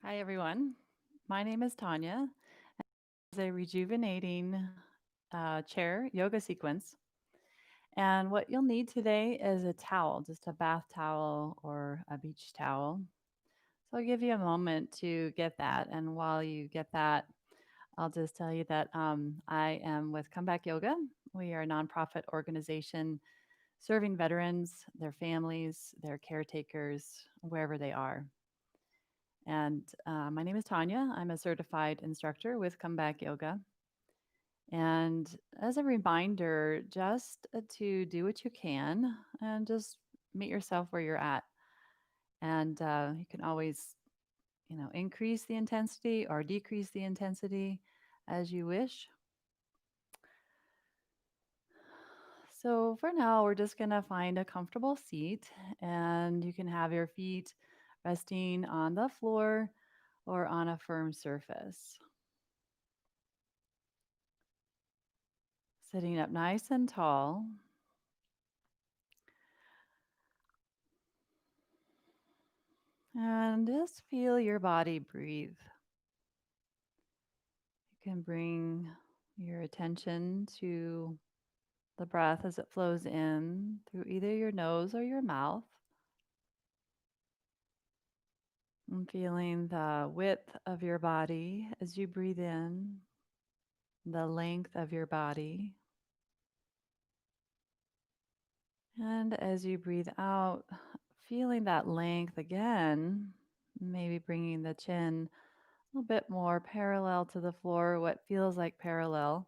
Hi, everyone. My name is Tonya. It's a rejuvenating chair yoga sequence. And what you'll need today is a towel, just a bath towel or a beach towel. So I'll give you a moment to get that. And while you get that, I'll just tell you that I am with Comeback Yoga. We are a nonprofit organization serving veterans, their families, their caretakers, wherever they are. And my name is Tanya. I'm a certified instructor with Comeback Yoga. And as a reminder, just to do what you can and just meet yourself where you're at. And you can always, increase the intensity or decrease the intensity as you wish. So for now, we're just going to find a comfortable seat and you can have your feet resting on the floor or on a firm surface. Sitting up nice and tall. And just feel your body breathe. You can bring your attention to the breath as it flows in through either your nose or your mouth. And feeling the width of your body as you breathe in, the length of your body. And as you breathe out, feeling that length again, maybe bringing the chin a little bit more parallel to the floor, what feels like parallel.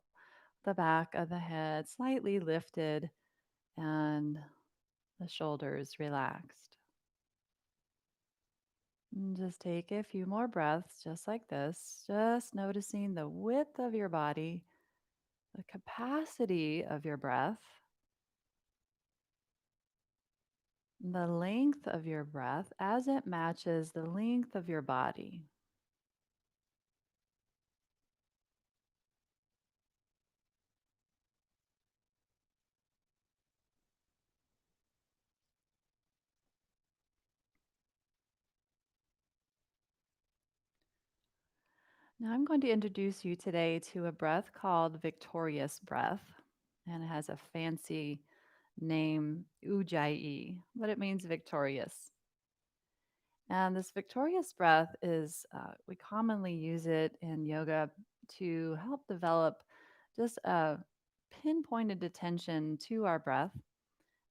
The back of the head slightly lifted and the shoulders relaxed. And just take a few more breaths, just like this, just noticing the width of your body, the capacity of your breath, the length of your breath as it matches the length of your body. Now, I'm going to introduce you today to a breath called victorious breath, and it has a fancy name, Ujjayi, but it means victorious. And this victorious breath is, we commonly use it in yoga to help develop just a pinpointed attention to our breath.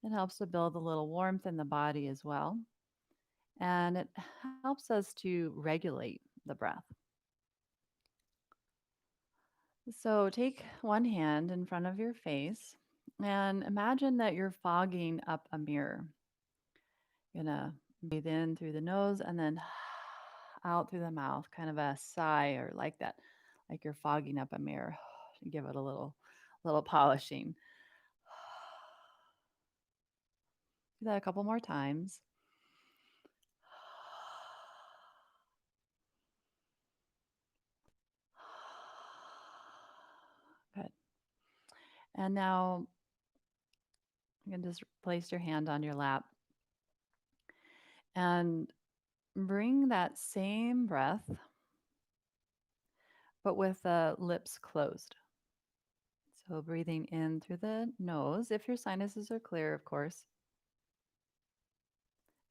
It helps to build a little warmth in the body as well. And it helps us to regulate the breath. So take one hand in front of your face and imagine that you're fogging up a mirror. You're gonna breathe in through the nose and then out through the mouth, kind of a sigh or like that, like you're fogging up a mirror. Give it a little polishing. Do that a couple more times. Good. And now you can just place your hand on your lap and bring that same breath, but with the lips closed. So breathing in through the nose, if your sinuses are clear, of course,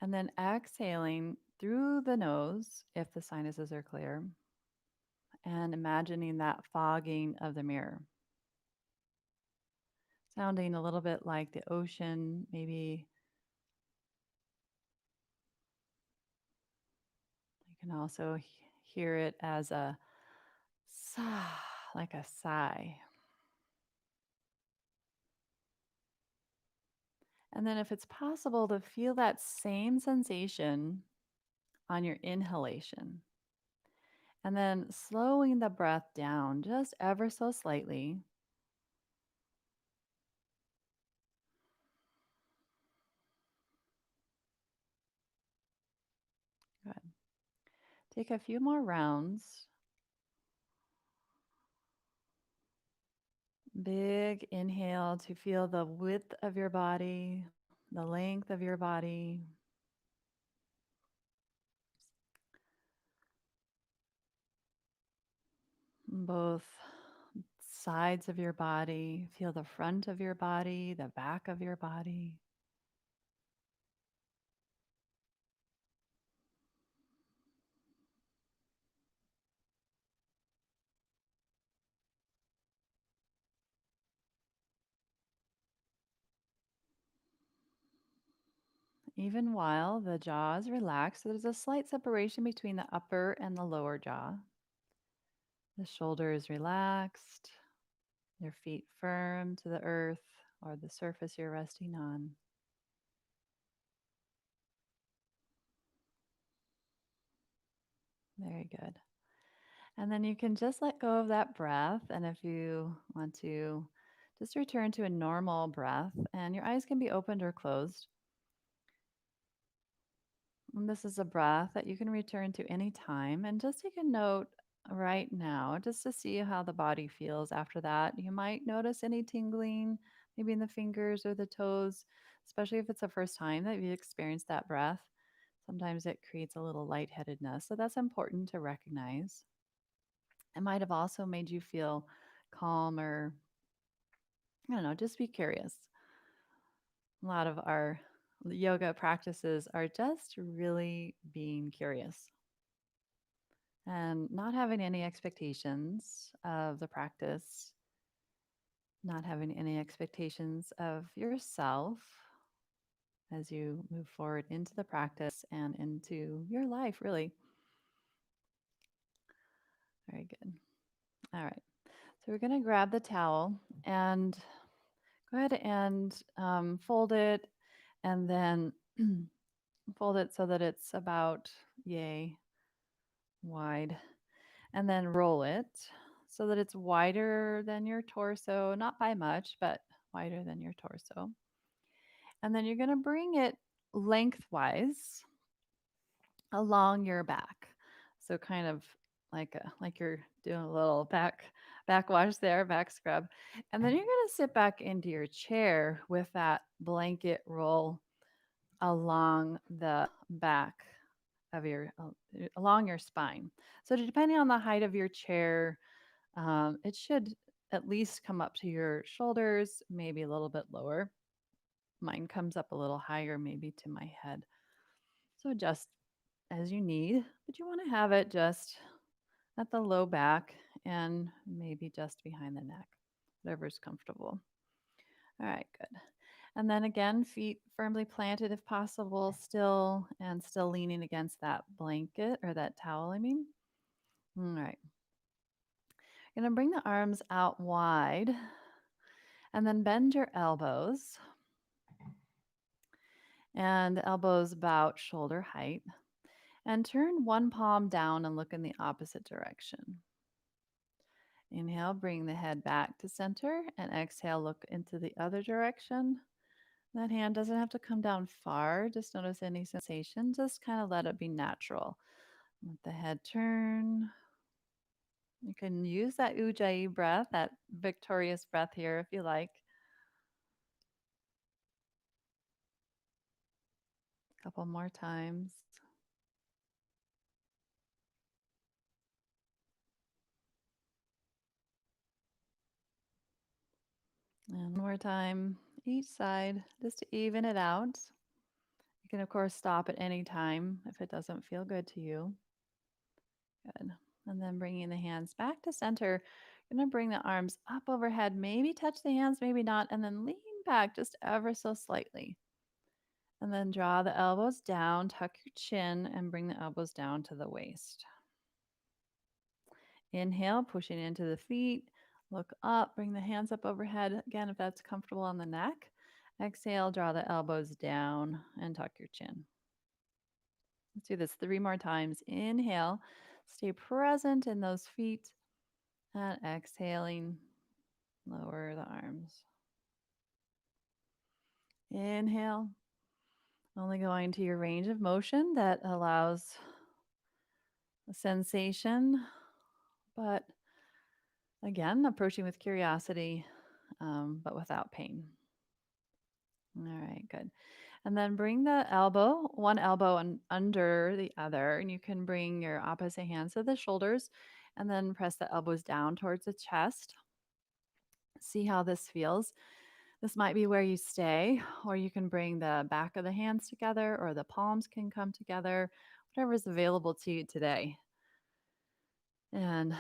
and then exhaling through the nose, if the sinuses are clear, and imagining that fogging of the mirror, sounding a little bit like the ocean. Maybe you can also hear it as a sigh, like a sigh. And then, if it's possible, to feel that same sensation on your inhalation. And then slowing the breath down just ever so slightly. Good. Take a few more rounds. Big inhale to feel the width of your body, the length of your body. both sides of your body. Feel the front of your body, the back of your body. Even while the jaw is relaxed, there's a slight separation between the upper and the lower jaw. The shoulder is relaxed, your feet firm to the earth or the surface you're resting on. Very good. And then you can just let go of that breath. And if you want to, just return to a normal breath, and your eyes can be opened or closed. And this is a breath that you can return to any time. And just take a note right now, just to see how the body feels after that. You might notice any tingling, maybe in the fingers or the toes, especially if it's the first time that you experienced that breath. Sometimes it creates a little lightheadedness. So that's important to recognize. It might have also made you feel calm or, I don't know, just be curious. A lot of our yoga practices are just really being curious and not having any expectations of the practice, not having any expectations of yourself as you move forward into the practice and into your life, really. Very good. All right. So we're going to grab the towel and go ahead and fold it and then fold it so that it's about yay wide, and then roll it so that it's wider than your torso, not by much, but wider than your torso. And then you're going to bring it lengthwise along your back. So kind of like you're doing a little back wash there, back scrub. And then you're going to sit back into your chair with that blanket roll along the back of your along your spine. So depending on the height of your chair, it should at least come up to your shoulders, maybe a little bit lower. Mine comes up a little higher, maybe to my head. So adjust as you need, but you want to have it just at the low back and maybe just behind the neck, whatever's comfortable. All right, good. And then again, feet firmly planted if possible, still and still leaning against that blanket or that towel, I mean. All right. You're going to bring the arms out wide and then bend your elbows, and the elbows about shoulder height. And turn one palm down and look in the opposite direction. Inhale, bring the head back to center, and exhale, look into the other direction. That hand doesn't have to come down far. Just notice any sensation. Just kind of let it be natural. Let the head turn. You can use that ujjayi breath, that victorious breath here if you like. A couple more times. And one more time, each side, just to even it out. You can, of course, stop at any time if it doesn't feel good to you. Good. And then bringing the hands back to center. You're going to bring the arms up overhead, maybe touch the hands, maybe not, and then lean back just ever so slightly. And then draw the elbows down, tuck your chin, and bring the elbows down to the waist. Inhale, pushing into the feet. Look up, bring the hands up overhead. Again, if that's comfortable on the neck. Exhale, draw the elbows down and tuck your chin. Let's do this 3 more times. Inhale, stay present in those feet. And exhaling, lower the arms. Inhale, only going to your range of motion that allows a sensation, but again, approaching with curiosity, but without pain. All right, good. And then bring the elbow, one elbow under the other, and you can bring your opposite hands to the shoulders And then press the elbows down towards the chest. See how this feels. This might be where you stay, or you can bring the back of the hands together, or the palms can come together, whatever is available to you today. And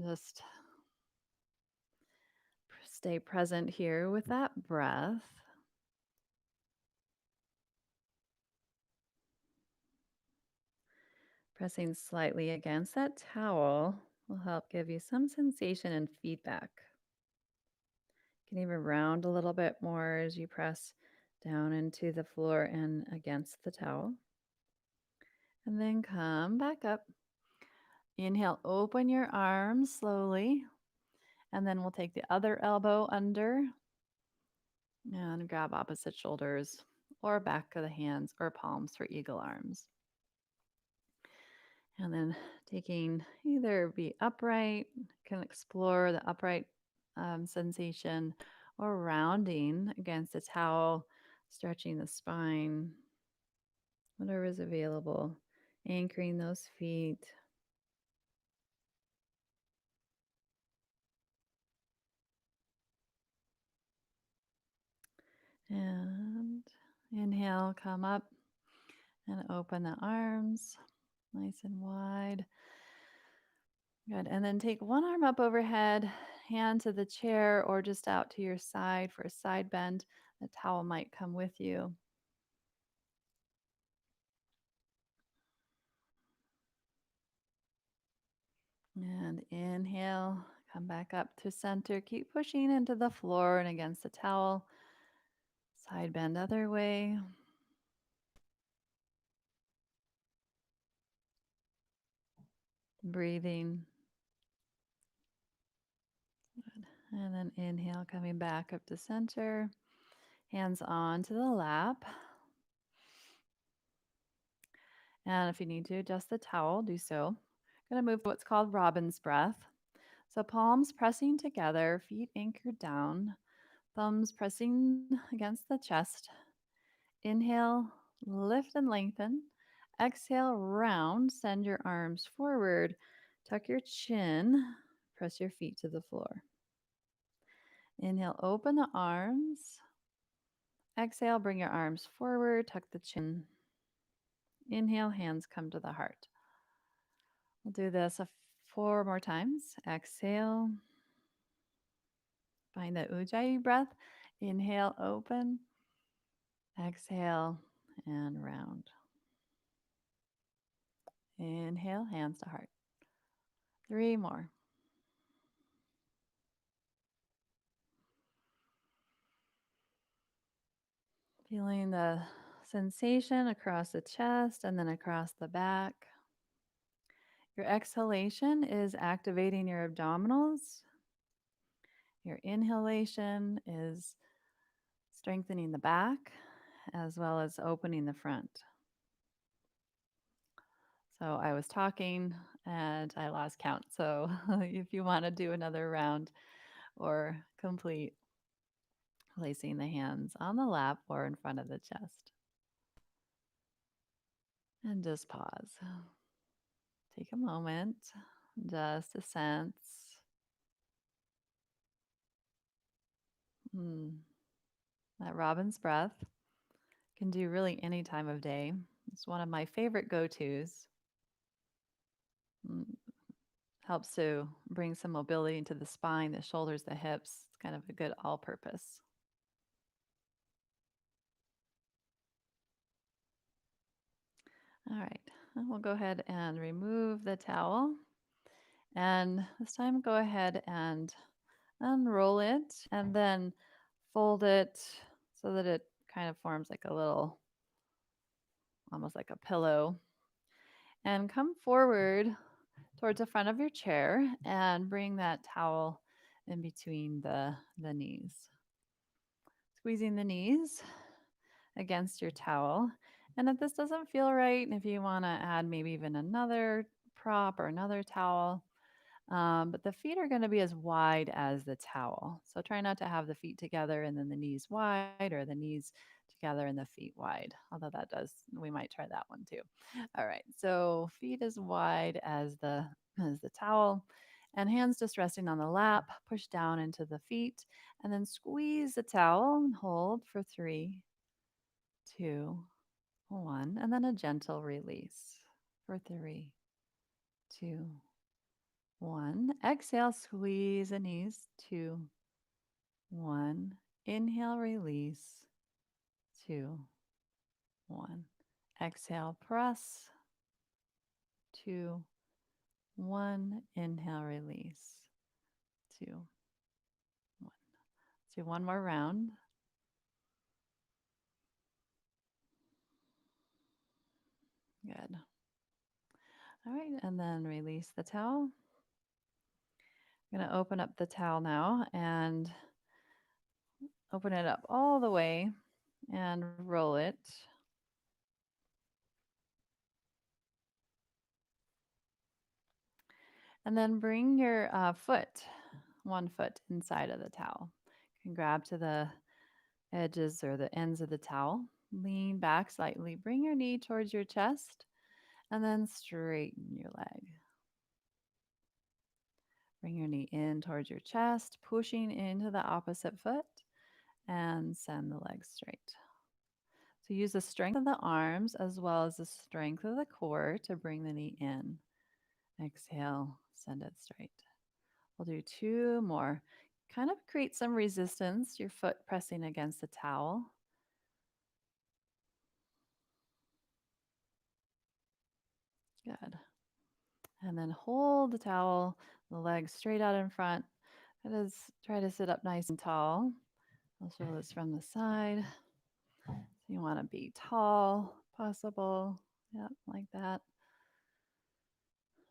just stay present here with that breath. Pressing slightly against that towel will help give you some sensation and feedback. You can even round a little bit more as you press down into the floor and against the towel. And then come back up. Inhale, open your arms slowly. And then we'll take the other elbow under and grab opposite shoulders or back of the hands or palms for eagle arms. And then taking either be upright, can explore the upright sensation, or rounding against a towel, stretching the spine, whatever is available, anchoring those feet. And inhale, come up and open the arms nice and wide. Good. And then take one arm up overhead, hand to the chair or just out to your side for a side bend. The towel might come with you. And inhale, come back up to center. Keep pushing into the floor and against the towel. Side bend other way. Breathing. Good. And then inhale, coming back up to center. Hands on to the lap. And if you need to adjust the towel, do so. Going to move to what's called robin's breath. So palms pressing together, feet anchored down, thumbs pressing against the chest. Inhale, lift and lengthen. Exhale, round, send your arms forward, tuck your chin, press your feet to the floor. Inhale, open the arms. Exhale, bring your arms forward, tuck the chin. Inhale, hands come to the heart. We'll do this 4 more times. Exhale. Find the Ujjayi breath. Inhale, open. Exhale, and round. Inhale, hands to heart. 3 more. Feeling the sensation across the chest and then across the back. Your exhalation is activating your abdominals. Your inhalation is strengthening the back as well as opening the front. So I was talking and I lost count. So if you want to do another round or complete, placing the hands on the lap or in front of the chest. And just pause. Take a moment, just a sense. That robin's breath can do really any time of day. It's one of my favorite go-tos. Helps to bring some mobility into the spine, the shoulders, the hips. It's kind of a good all-purpose. All right, we'll go ahead and remove the towel. And this time, go ahead and unroll it and then fold it so that it kind of forms like a little, almost like a pillow. And come forward towards the front of your chair and bring that towel in between the knees. Squeezing the knees against your towel. And if this doesn't feel right, if you want to add maybe even another prop or another towel, but the feet are going to be as wide as the towel. So try not to have the feet together and then the knees wide, or the knees together and the feet wide. Although that does, we might try that one too. All right. So feet as wide as the Is the towel. And hands just resting on the lap, push down into the feet, and then squeeze the towel and hold for 3, 2, 1. And then a gentle release for 3, 2, 1. Exhale, squeeze the knees. 2, 1. Inhale, release. 2, 1. Exhale, press. 2, 1. Inhale, release. 2, 1. Let's do one more round. Good. All right, and then release the towel. I'm going to open up the towel now and open it up all the way and roll it. And then bring your one foot inside of the towel. You can grab to the edges or the ends of the towel. Lean back slightly. Bring your knee towards your chest and then straighten your leg. Bring your knee in towards your chest, pushing into the opposite foot, and send the leg straight. So use the strength of the arms as well as the strength of the core to bring the knee in. Exhale, send it straight. We'll do 2 more. Kind of create some resistance, your foot pressing against the towel. Good. And then hold the towel, the legs straight out in front. That is, try to sit up nice and tall. I'll show this from the side. So you want to be tall, possible. Yep, like that.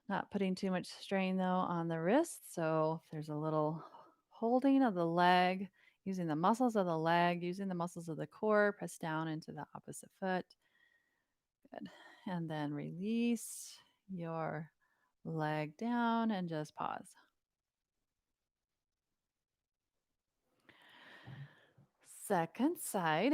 Not putting too much strain though on the wrist. So if there's a little holding of the leg, using the muscles of the leg, using the muscles of the core, press down into the opposite foot. Good. And then release your leg down and just pause. Second side.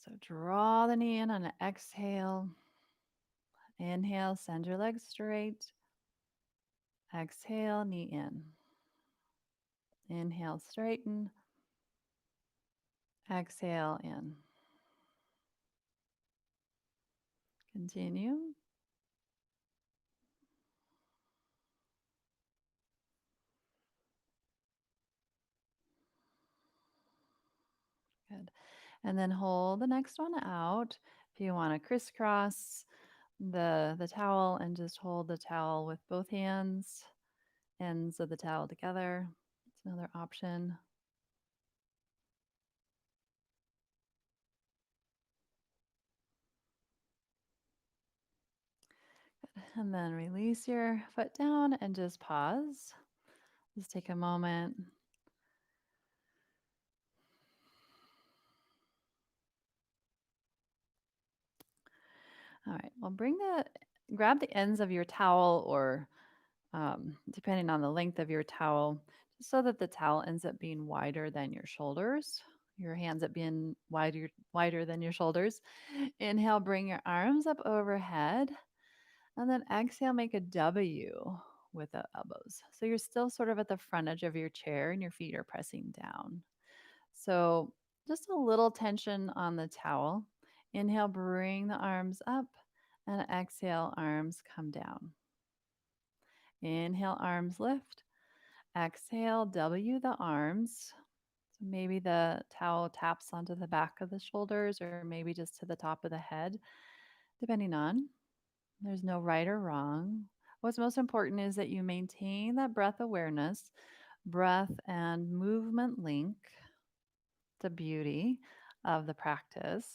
So draw the knee in on an exhale. Inhale, send your legs straight. Exhale, knee in. Inhale, straighten. Exhale, in. Continue. Good. And then hold the next one out. If you want to crisscross the towel and just hold the towel with both hands, ends of the towel together. It's another option. Good. And then release your foot down and just pause. Just take a moment. All right. Well, grab the ends of your towel or depending on the length of your towel, just so that the towel ends up being wider than your shoulders. Your hands up being wider than your shoulders. Inhale, bring your arms up overhead. And then exhale, make a W with the elbows. So you're still sort of at the front edge of your chair and your feet are pressing down. So just a little tension on the towel. Inhale, bring the arms up, and exhale, arms come down. Inhale, arms lift. Exhale, W the arms. So maybe the towel taps onto the back of the shoulders or maybe just to the top of the head, depending on. There's no right or wrong. What's most important is that you maintain that breath awareness, breath and movement link. The beauty of the practice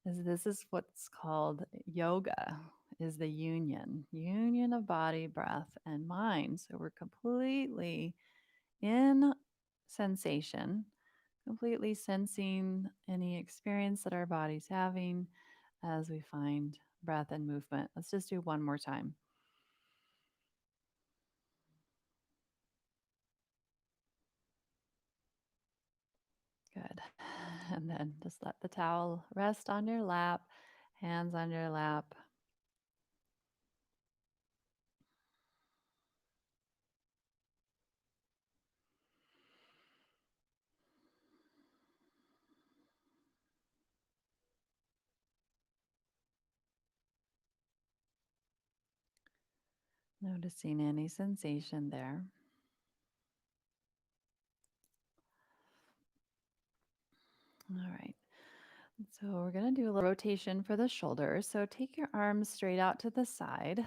is this is what's called yoga, is the union of body, breath, and mind. So we're completely in sensation, completely sensing any experience that our body's having as we find breath and movement. Let's just do one more time. Good. And then just let the towel rest on your lap. Hands on your lap. Noticing any sensation there. All right. So we're going to do a little rotation for the shoulders. So take your arms straight out to the side.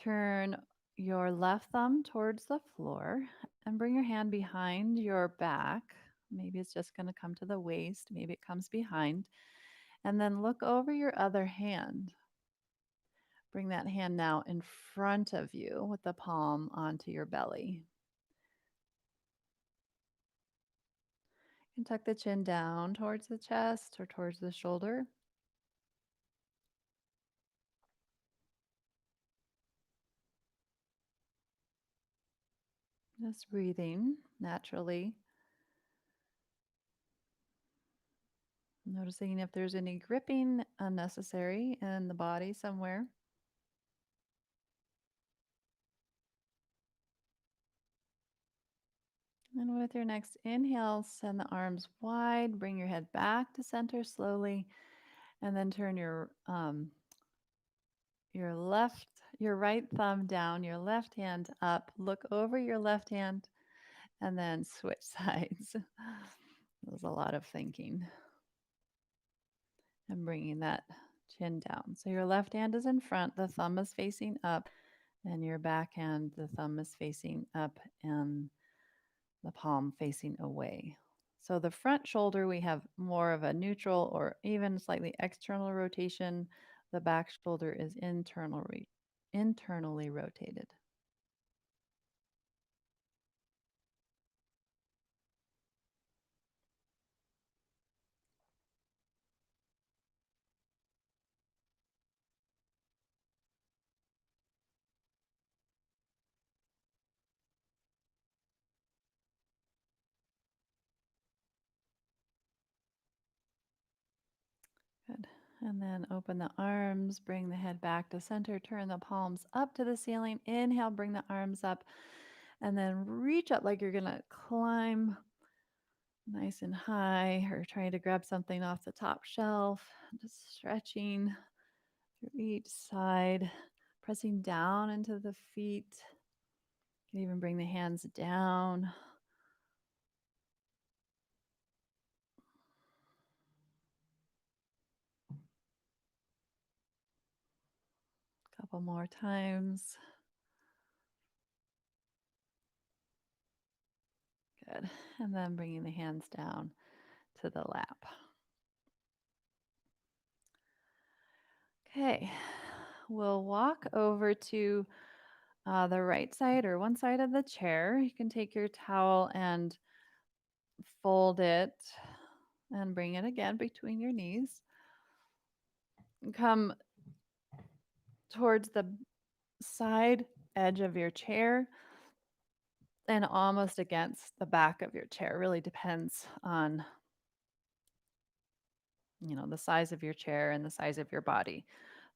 Turn your left thumb towards the floor and bring your hand behind your back. Maybe it's just going to come to the waist. Maybe it comes behind. And then look over your other hand. Bring that hand now in front of you with the palm onto your belly. And tuck the chin down towards the chest or towards the shoulder. Just breathing naturally. Noticing if there's any gripping unnecessary in the body somewhere. And with your next inhale, send the arms wide. Bring your head back to center slowly. And then turn your right thumb down, your left hand up. Look over your left hand and then switch sides. There's a lot of thinking. And bringing that chin down. So your left hand is in front, the thumb is facing up, and your back hand, the thumb is facing up and the palm facing away. So the front shoulder, we have more of a neutral or even slightly external rotation. The back shoulder is internally rotated. Good. And then open the arms, bring the head back to center, turn the palms up to the ceiling. Inhale, bring the arms up, and then reach up like you're going to climb nice and high or trying to grab something off the top shelf. Just stretching through each side, pressing down into the feet. You can even bring the hands down. A couple more times. Good. And then bringing the hands down to the lap. Okay. We'll walk over to the right side or one side of the chair. You can take your towel and fold it and bring it again between your knees. Come towards the side edge of your chair and almost against the back of your chair. It really depends on the size of your chair and the size of your body.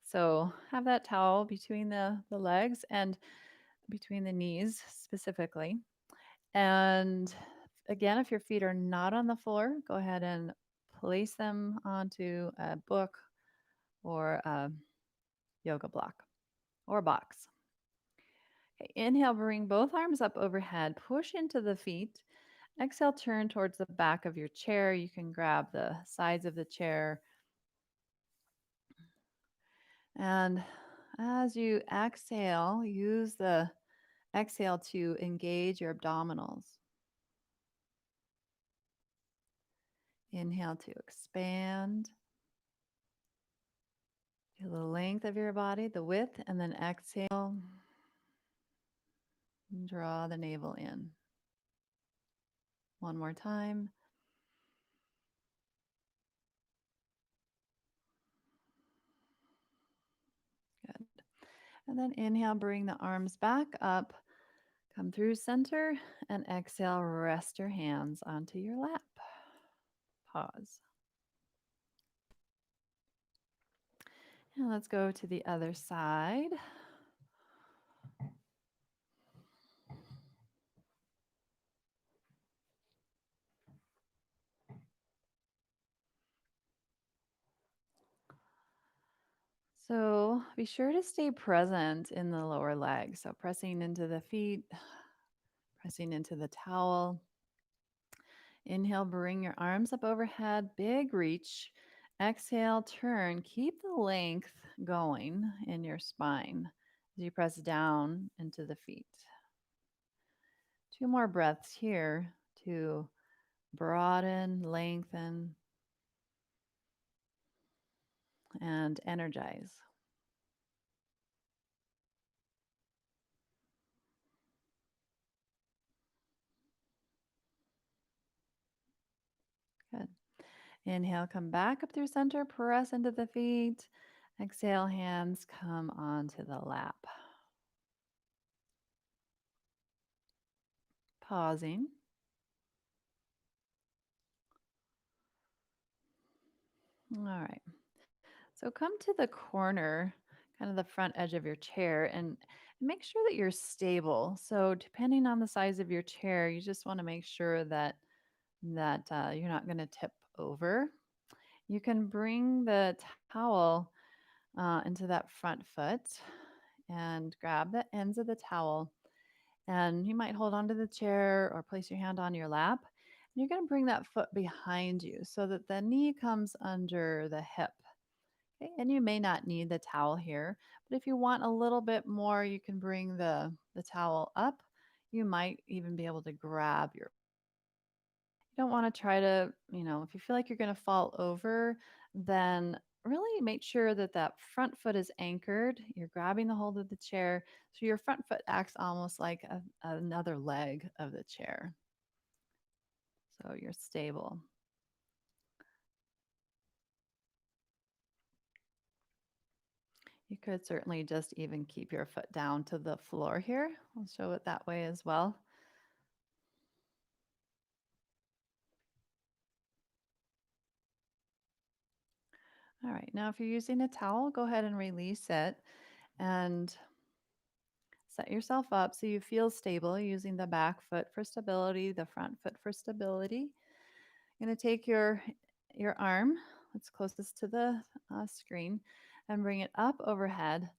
So have that towel between the legs and between the knees specifically. And again, if your feet are not on the floor, go ahead and place them onto a book or a yoga block or box. Okay, inhale, bring both arms up overhead, push into the feet. Exhale, turn towards the back of your chair. You can grab the sides of the chair. And as you exhale, use the exhale to engage your abdominals. Inhale to expand. Feel the length of your body, the width, and then exhale. Draw the navel in. One more time. Good. And then inhale, bring the arms back up. Come through center and exhale, rest your hands onto your lap. Pause. And let's go to the other side. So be sure to stay present in the lower leg. So pressing into the feet, pressing into the towel. Inhale, bring your arms up overhead, big reach. Exhale, turn. Keep the length going in your spine as you press down into the feet. Two more breaths here to broaden, lengthen, and energize. Good. Inhale, come back up through center, press into the feet. Exhale, hands come onto the lap. Pausing. All right. So come to the corner, kind of the front edge of your chair, and make sure that you're stable. So depending on the size of your chair, you just want to make sure that you're not going to tip over. You can bring the towel into that front foot and grab the ends of the towel. And you might hold onto the chair or place your hand on your lap. And you're going to bring that foot behind you so that the knee comes under the hip. Okay, and you may not need the towel here, but if you want a little bit more, you can bring the towel up. You might even be able to grab your. You don't want to try to, if you feel like you're going to fall over, then really make sure that that front foot is anchored. You're grabbing the hold of the chair. So your front foot acts almost like another leg of the chair. So you're stable. You could certainly just even keep your foot down to the floor here. I'll show it that way as well. All right, now if you're using a towel, go ahead and release it and set yourself up so you feel stable using the back foot for stability, the front foot for stability. You're going to take your arm that's closest to the screen and bring it up overhead.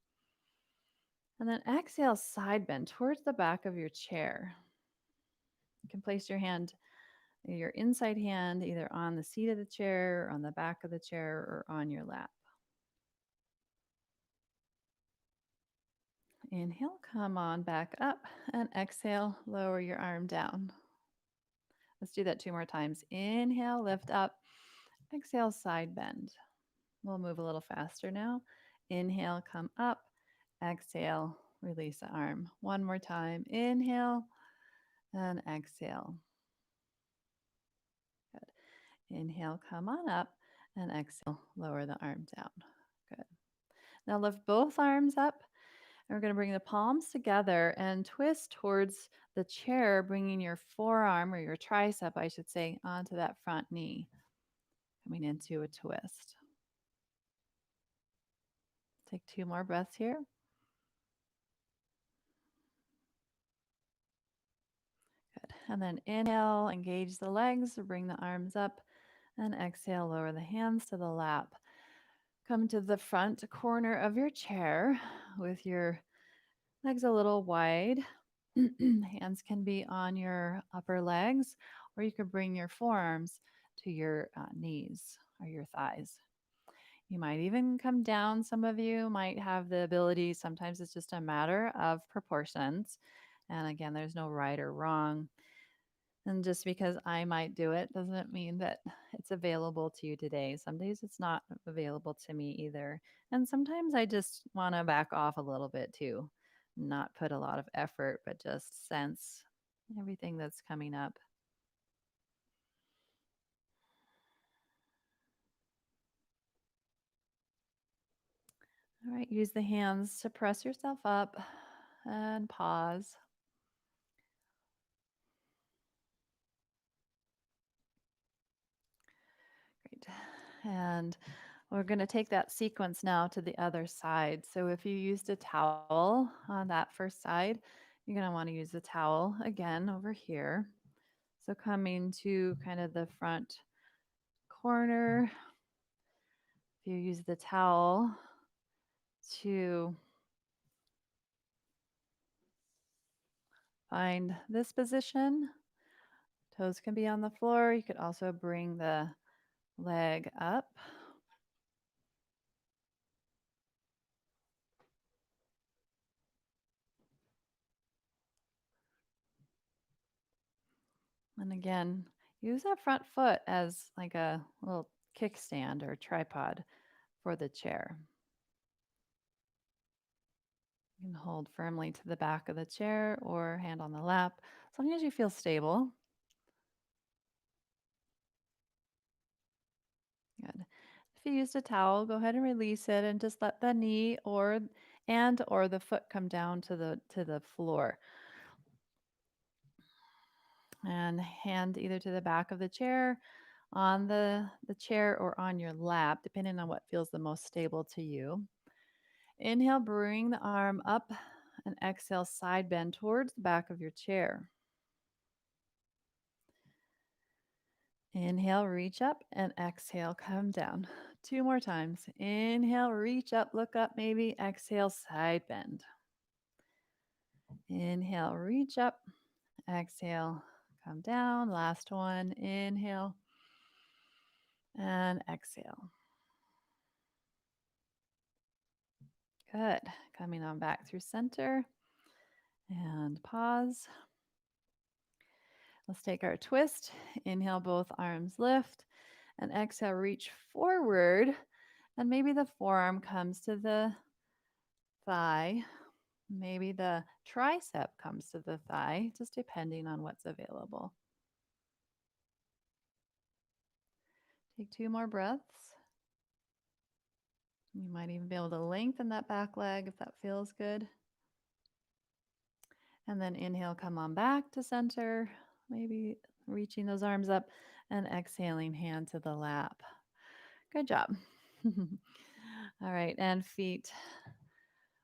And then exhale, side bend towards the back of your chair. You can place your inside hand either on the seat of the chair, on the back of the chair, or on your lap. Inhale, come on back up, and exhale, lower your arm down. Let's do that two more times. Inhale, lift up. Exhale, side bend. We'll move a little faster now. Inhale, come up. Exhale, release the arm. One more time. Inhale and exhale. Good. Inhale, come on up, and exhale, lower the arm down. Good. Now lift both arms up. And we're going to bring the palms together and twist towards the chair, bringing your forearm or your tricep, I should say, onto that front knee, coming into a twist. Take two more breaths here. Good. And then inhale, engage the legs, bring the arms up, and exhale, lower the hands to the lap. Come to the front corner of your chair with your legs a little wide. Hands can be on your upper legs, or you could bring your forearms to your knees or your thighs. You might even come down. Some of you might have the ability, sometimes it's just a matter of proportions. And again, there's no right or wrong. And just because I might do it doesn't mean that it's available to you today. Some days it's not available to me either. And sometimes I just want to back off a little bit too, not put a lot of effort, but just sense everything that's coming up. All right, use the hands to press yourself up and pause. Great. And We're going to take that sequence now to the other side. So if you used a towel on that first side, you're going to want to use the towel again over here. So coming to kind of the front corner, if you use the towel to find this position, toes can be on the floor. You could also bring the leg up. And again, use that front foot as like a little kickstand or tripod for the chair. You can hold firmly to the back of the chair or hand on the lap, as long as you feel stable. Good. If you used a towel, go ahead and release it and just let the knee or the foot come down to the floor. And hand either to the back of the chair, on the chair, or on your lap, depending on what feels the most stable to you. Inhale, bring the arm up, and exhale, side bend towards the back of your chair. Inhale, reach up, and exhale, come down. Two more times. Inhale, reach up, look up maybe. Exhale, side bend. Inhale, reach up. Exhale, come down. Last one. Inhale and exhale. Good. Coming on back through center and pause. Let's take our twist. Inhale, both arms lift, and exhale, reach forward. And maybe the forearm comes to the thigh. Maybe the tricep comes to the thigh, just depending on what's available. Take two more breaths. You might even be able to lengthen that back leg if that feels good. And then inhale, come on back to center, maybe reaching those arms up, and exhaling, hand to the lap. Good job. All right, and feet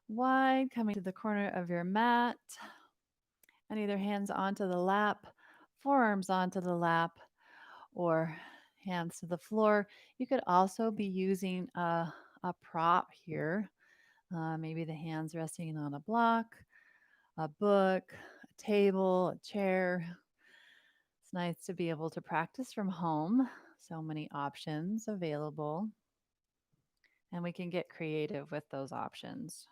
wide, coming to the corner of your mat, and either hands onto the lap, forearms onto the lap, or hands to the floor. You could also be using a prop here, maybe the hands resting on a block, a book, a table, a chair. It's nice to be able to practice from home. So many options available, and we can get creative with those options.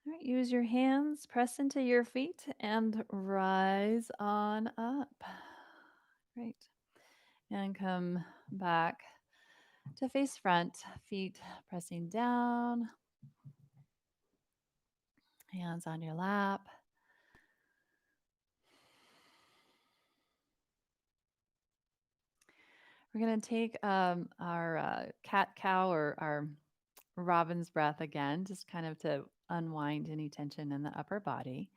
All right, use your hands, press into your feet, and rise on up. Great. And come back to face front, feet pressing down, hands on your lap. We're going to take our cat cow or our robin's breath again, just kind of to unwind any tension in the upper body.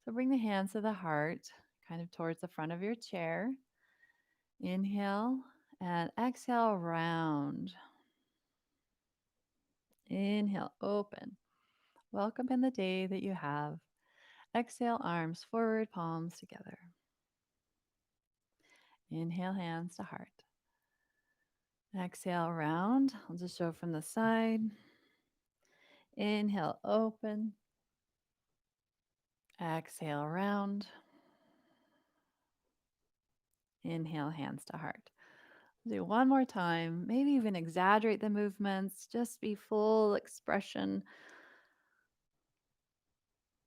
So bring the hands to the heart, kind of towards the front of your chair. Inhale and exhale, round. Inhale, open. Welcome in the day that you have. Exhale, arms forward, palms together. Inhale, hands to heart. Exhale, round. I'll just show from the side. Inhale, open. Exhale, round. Inhale, hands to heart. Do one more time. Maybe even exaggerate the movements. Just be full expression.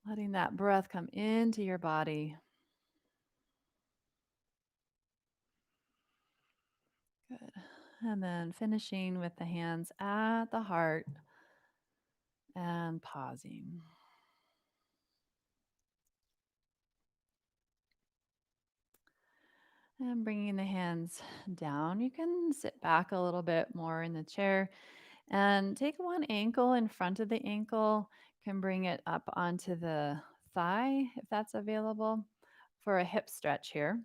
Letting that breath come into your body. Good. And then finishing with the hands at the heart and pausing. And bringing the hands down. You can sit back a little bit more in the chair and take one ankle in front of the ankle. You can bring it up onto the thigh if that's available for a hip stretch here.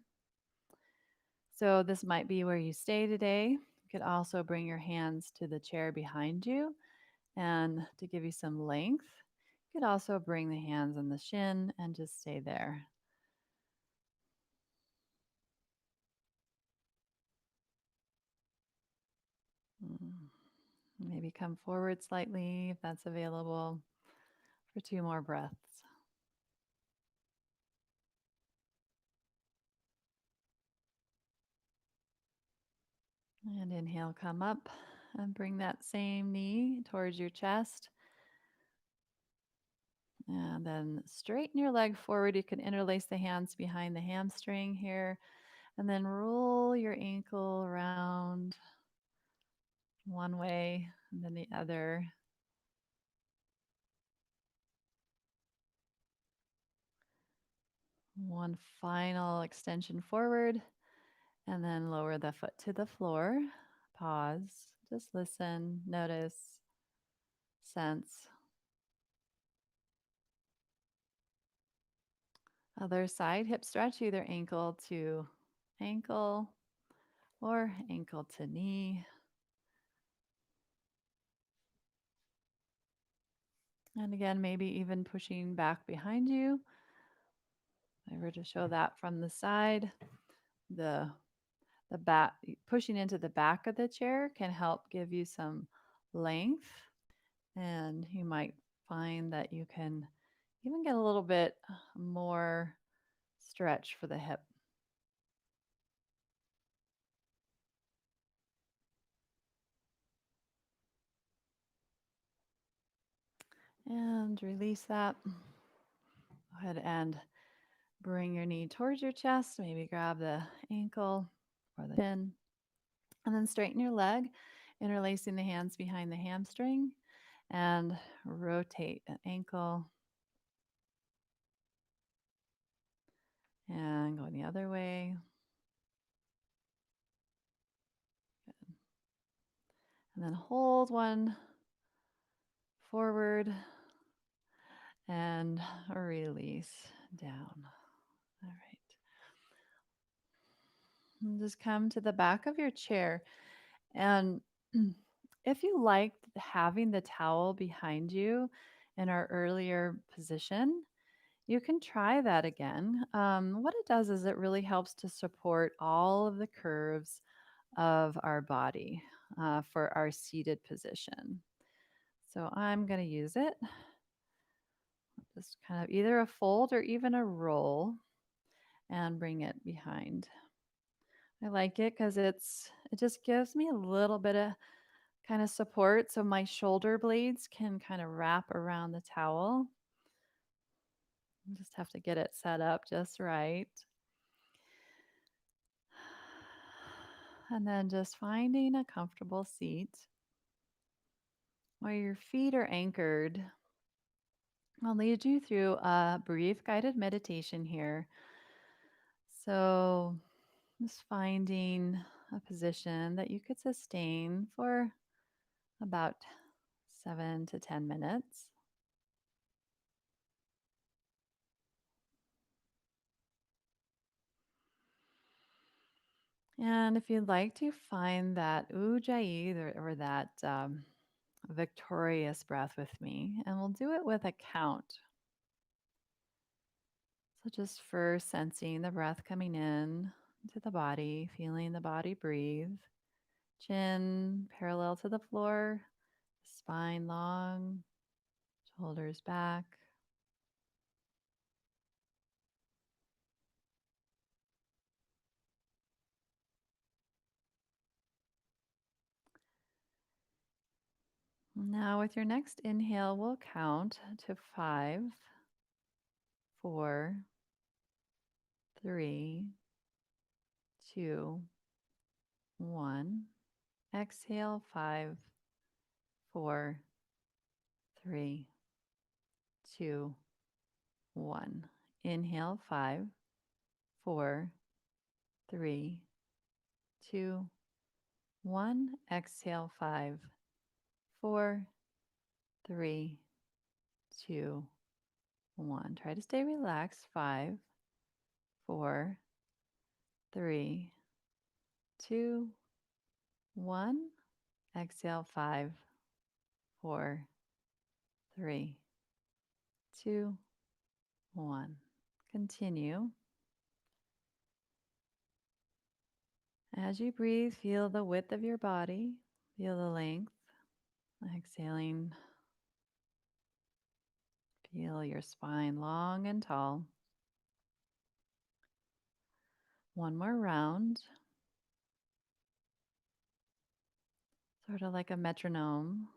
So this might be where you stay today. You could also bring your hands to the chair behind you and to give you some length. You could also bring the hands on the shin and just stay there. Mm. Maybe come forward slightly if that's available for 2 more breaths. And inhale, come up and bring that same knee towards your chest. And then straighten your leg forward. You can interlace the hands behind the hamstring here. And then roll your ankle around one way and then the other. One final extension forward. And then lower the foot to the floor. Pause. Just listen, notice, sense. Other side hip stretch, either ankle to ankle or ankle to knee. And again, maybe even pushing back behind you. If I were to show that from the side, the back pushing into the back of the chair can help give you some length, and you might find that you can even get a little bit more stretch for the hip. And release that. Go ahead and bring your knee towards your chest. Maybe grab the ankle or the shin. And then straighten your leg, interlacing the hands behind the hamstring. And rotate an ankle. And going the other way. Good. And then hold one forward and release down. All right. And just come to the back of your chair. And if you liked having the towel behind you in our earlier position, you can try that again. What it does is it really helps to support all of the curves of our body for our seated position. So I'm going to use it. Just kind of either a fold or even a roll and bring it behind. I like it because it just gives me a little bit of kind of support so my shoulder blades can kind of wrap around the towel. You just have to get it set up just right. And then just finding a comfortable seat where your feet are anchored. I'll lead you through a brief guided meditation here. So just finding a position that you could sustain for about 7 to 10 minutes. And if you'd like to find that ujjayi or that victorious breath with me, and we'll do it with a count. So just first sensing the breath coming in to the body, feeling the body breathe, chin parallel to the floor, spine long, shoulders back. Now, with your next inhale, we'll count to 5, 4, 3, 2, 1. Exhale, 5, 4, 3, 2, 1. Inhale, 5, 4, 3, 2, 1. Exhale, 5, 4, 3, 2, one. Try to stay relaxed. Five, four, three, two, one. Exhale. Five, four, three, two, one. Continue. As you breathe, feel the width of your body, feel the length. Exhaling, feel your spine long and tall. One more round, sort of like a metronome.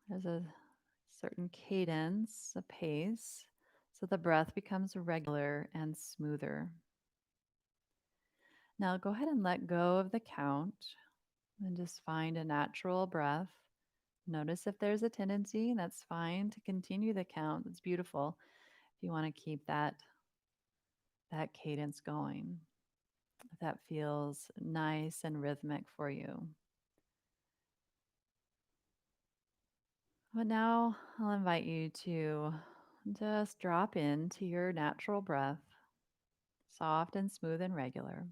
There's a certain cadence, a pace, so the breath becomes regular and smoother. Now go ahead and let go of the count and just find a natural breath. Notice if there's a tendency, and that's fine to continue the count. It's beautiful if you want to keep that cadence going. If that feels nice and rhythmic for you. But now I'll invite you to just drop into your natural breath, soft and smooth and regular.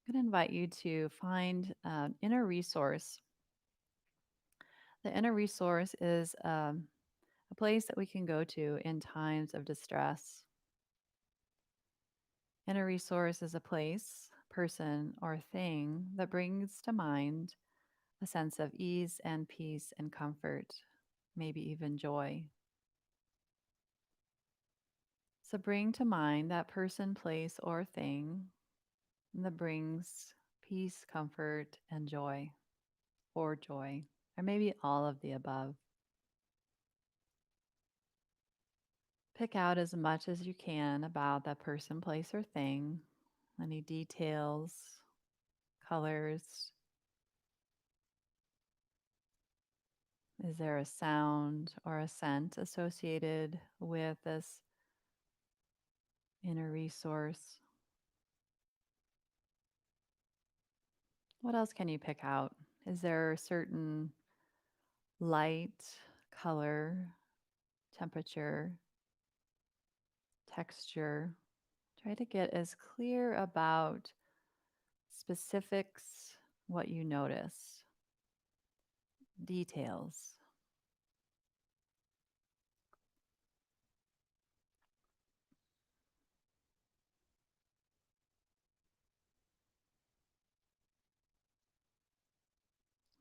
I'm going to invite you to find an inner resource. The inner resource is a place that we can go to in times of distress. Inner resource is a place, person, or thing that brings to mind a sense of ease and peace and comfort, maybe even joy. So bring to mind that person, place, or thing that brings peace, comfort, and joy, or joy, or maybe all of the above. Pick out as much as you can about that person, place, or thing, any details, colors. Is there a sound or a scent associated with this inner resource? What else can you pick out? Is there a certain light, color, temperature, texture? Try to get as clear about specifics, what you notice, details.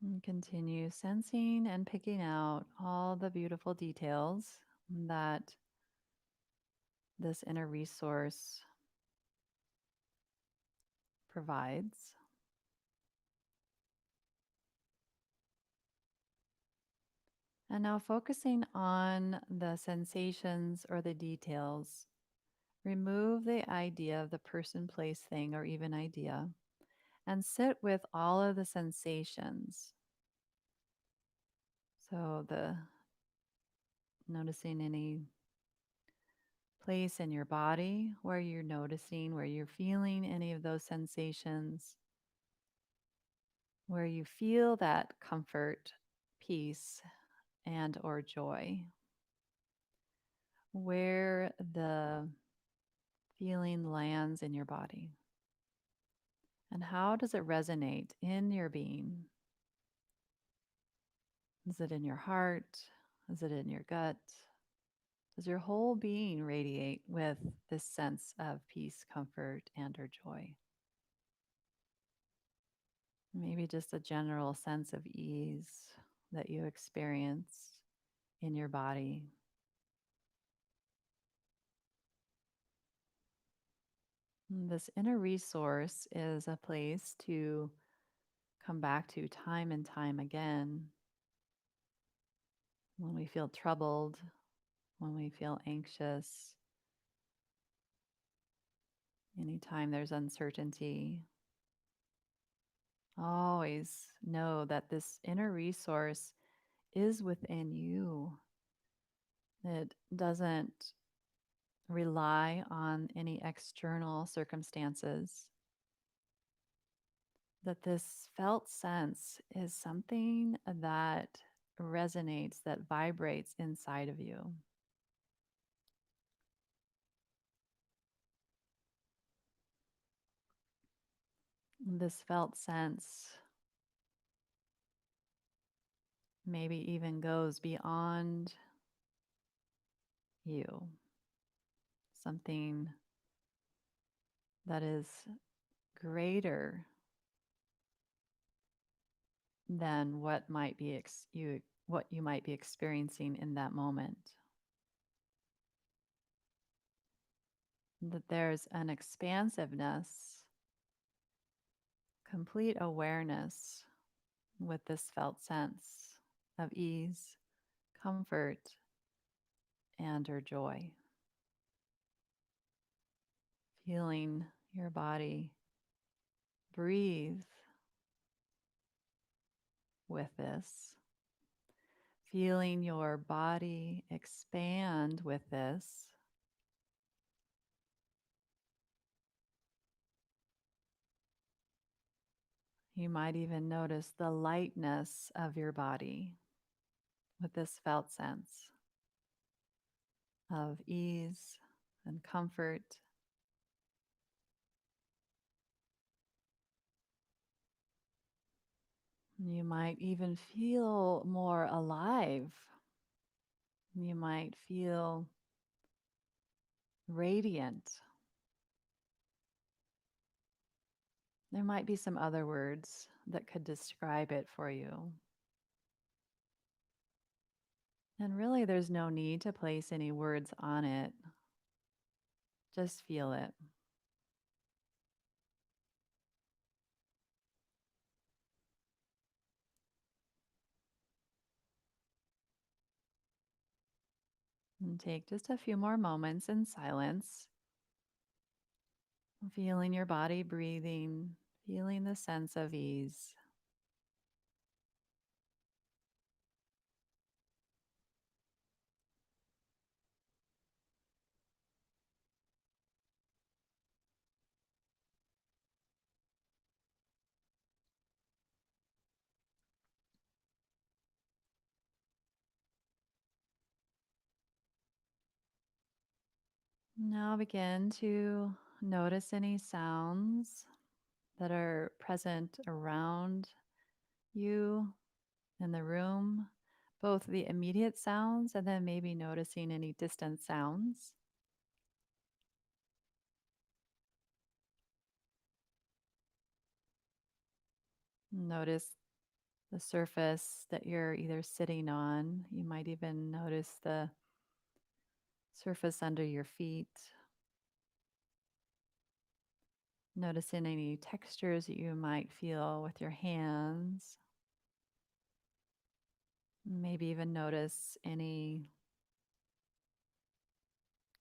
And continue sensing and picking out all the beautiful details that this inner resource provides. And now focusing on the sensations or the details, remove the idea of the person, place, thing, or even idea, and sit with all of the sensations. So the noticing any place in your body where you're noticing, where you're feeling any of those sensations, where you feel that comfort, peace, and or joy, where the feeling lands in your body, and how does it resonate in your being? Is it in your heart? Is it in your gut? Does your whole being radiate with this sense of peace, comfort, and or joy? Maybe just a general sense of ease that you experience in your body. And this inner resource is a place to come back to time and time again when we feel troubled, when we feel anxious, anytime there's uncertainty. Always know that this inner resource is within you. It doesn't rely on any external circumstances. That this felt sense is something that resonates, that vibrates inside of you. This felt sense maybe even goes beyond you, something that is greater than what you might be experiencing in that moment. That there's an expansiveness, complete awareness with this felt sense of ease, comfort, and or joy. Feeling your body breathe with this, feeling your body expand with this. You might even notice the lightness of your body with this felt sense of ease and comfort. You might even feel more alive. You might feel radiant. There might be some other words that could describe it for you. And really, there's no need to place any words on it. Just feel it. And take just a few more moments in silence, feeling your body breathing, feeling the sense of ease. Now begin to notice any sounds that are present around you in the room, both the immediate sounds and then maybe noticing any distant sounds. Notice the surface that you're either sitting on. You might even notice the surface under your feet. Noticing any textures that you might feel with your hands. Maybe even notice any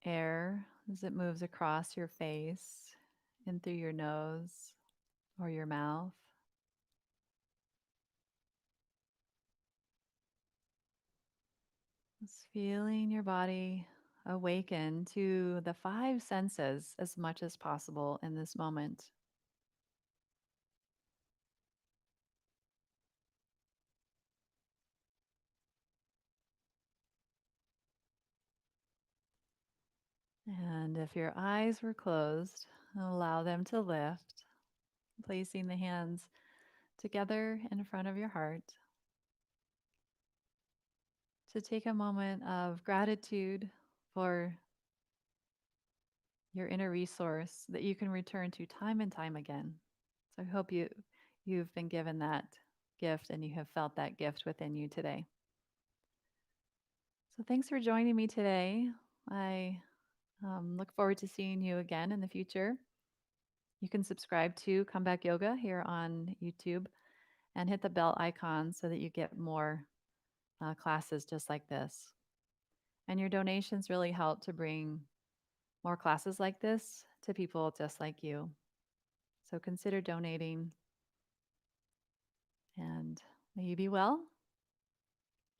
air as it moves across your face in through your nose or your mouth. Just feeling your body awaken to the five senses as much as possible in this moment. And if your eyes were closed, allow them to lift, placing the hands together in front of your heart to take a moment of gratitude for your inner resource that you can return to time and time again. So I hope you've been given that gift and you have felt that gift within you today. So thanks for joining me today. I look forward to seeing you again in the future. You can subscribe to Comeback Yoga here on YouTube and hit the bell icon so that you get more classes just like this. And your donations really help to bring more classes like this to people just like you. So consider donating, and may you be well.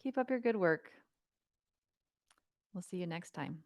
Keep up your good work. We'll see you next time.